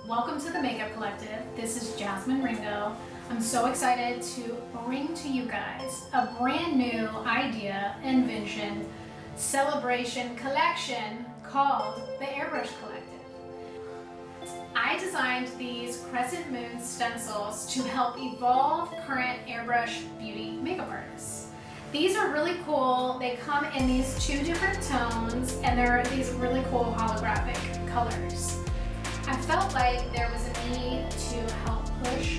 Welcome to the Makeup Collective. This is Jasmine Ringo. I'm so excited to bring to you guys a brand new idea, invention, celebration collection called the Airbrush Collective. I designed these Crescent Moon stencils to help evolve current airbrush beauty makeup artists. These are really cool. They come in these two different tones and they're these really cool holographic colors. I felt like there was a need to help push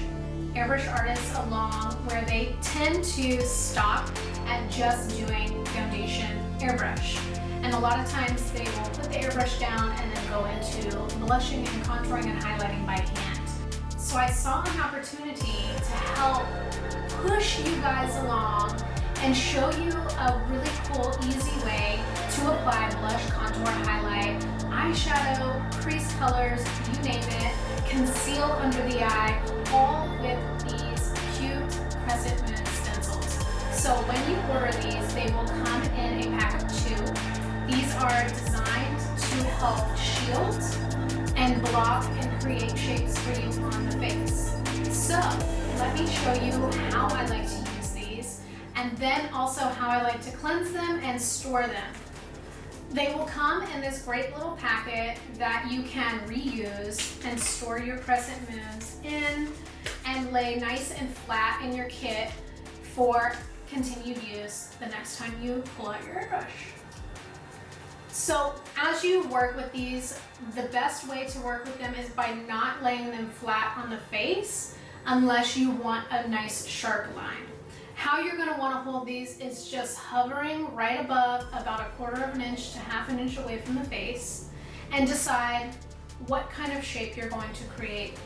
airbrush artists along where they tend to stop at just doing foundation airbrush. And a lot of times they will put the airbrush down and then go into blushing and contouring and highlighting by hand. So I saw an opportunity to help push you guys along and show you a really cool, easy way to apply blush, contour, highlight, eyeshadow, crease colors, you name it, conceal under the eye, all with these cute Crescent Moon stencils. So when you order these, they will come in a pack of 2. These are designed to help shield and block and create shapes for you on the face. So let me show you how I like to use these, and then also how I like to cleanse them and store them. They will come in this great little packet that you can reuse and store your Crescent Moons in and lay nice and flat in your kit for continued use the next time you pull out your airbrush. So as you work with these, the best way to work with them is by not laying them flat on the face unless you want a nice sharp line. How you're going to want to hold these is just hovering right above about 1/4 of an inch to 1/2 inch away from the face, and decide what kind of shape you're going to create.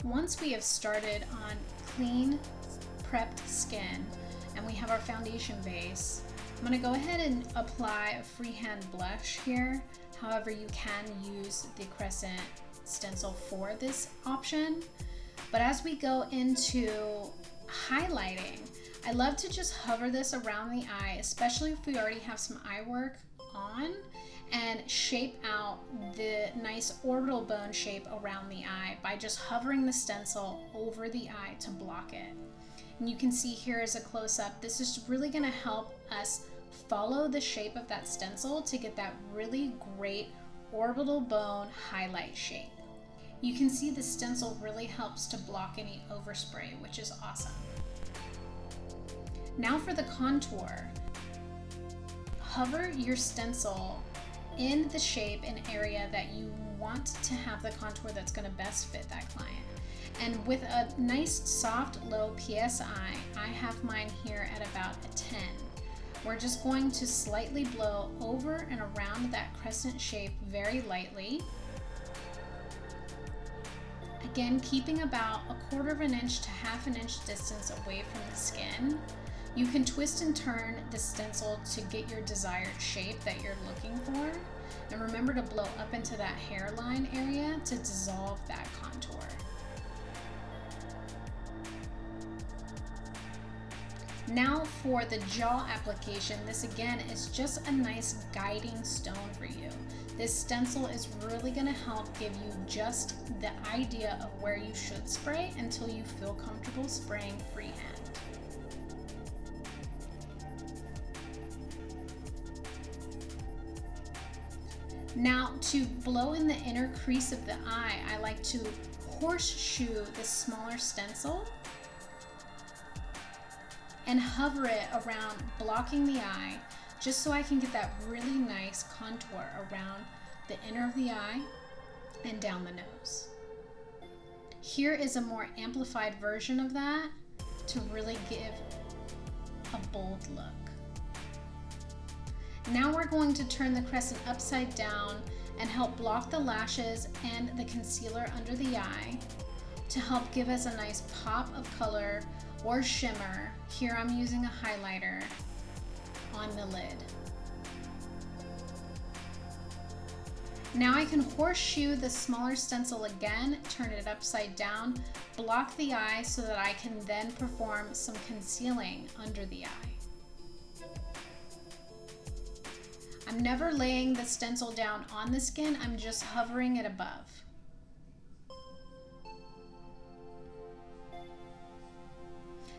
Once we have started on clean, prepped skin and we have our foundation base, I'm going to go ahead and apply a freehand blush here. However, you can use the Crescent stencil for this option. But as we go into highlighting, I love to just hover this around the eye, especially if we already have some eye work on, and shape out the nice orbital bone shape around the eye by just hovering the stencil over the eye to block it. And you can see here as a close-up, this is really going to help us follow the shape of that stencil to get that really great orbital bone highlight shape. You can see the stencil really helps to block any overspray, which is awesome. Now for the contour. Hover your stencil in the shape and area that you want to have the contour that's going to best fit that client. And with a nice soft low PSI, I have mine here at about a 10. We're just going to slightly blow over and around that crescent shape very lightly. Again, keeping about 1/4 of an inch to 1/2 inch distance away from the skin. You can twist and turn the stencil to get your desired shape that you're looking for. And remember to blow up into that hairline area to dissolve that contour. Now for the jaw application, this again is just a nice guiding stone for you. This stencil is really going to help give you just the idea of where you should spray until you feel comfortable spraying freehand. Now to blow in the inner crease of the eye, I like to horseshoe the smaller stencil and hover it around, blocking the eye, just so I can get that really nice contour around the inner of the eye and down the nose. Here is a more amplified version of that to really give a bold look. Now we're going to turn the crescent upside down and help block the lashes and the concealer under the eye to help give us a nice pop of color or shimmer. Here I'm using a highlighter on the lid. Now I can horseshoe the smaller stencil again, turn it upside down, block the eye so that I can then perform some concealing under the eye. I'm never laying the stencil down on the skin, I'm just hovering it above.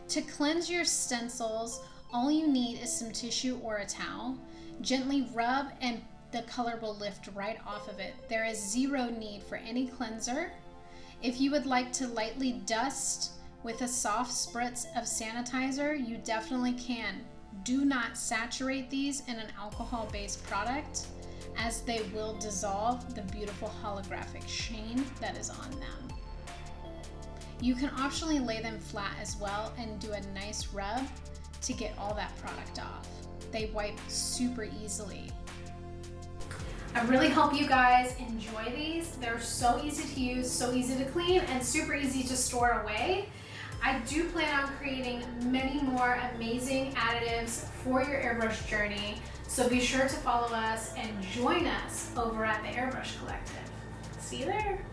To cleanse your stencils, all you need is some tissue or a towel. Gently rub and the color will lift right off of it. There is zero need for any cleanser. If you would like to lightly dust with a soft spritz of sanitizer, you definitely can. Do not saturate these in an alcohol-based product, as they will dissolve the beautiful holographic sheen that is on them. You can optionally lay them flat as well and do a nice rub to get all that product off. They wipe super easily. I really hope you guys enjoy these. They're so easy to use, so easy to clean, and super easy to store away. I do plan on creating many more amazing additives for your airbrush journey, so be sure to follow us and join us over at the Airbrush Collective. See you there.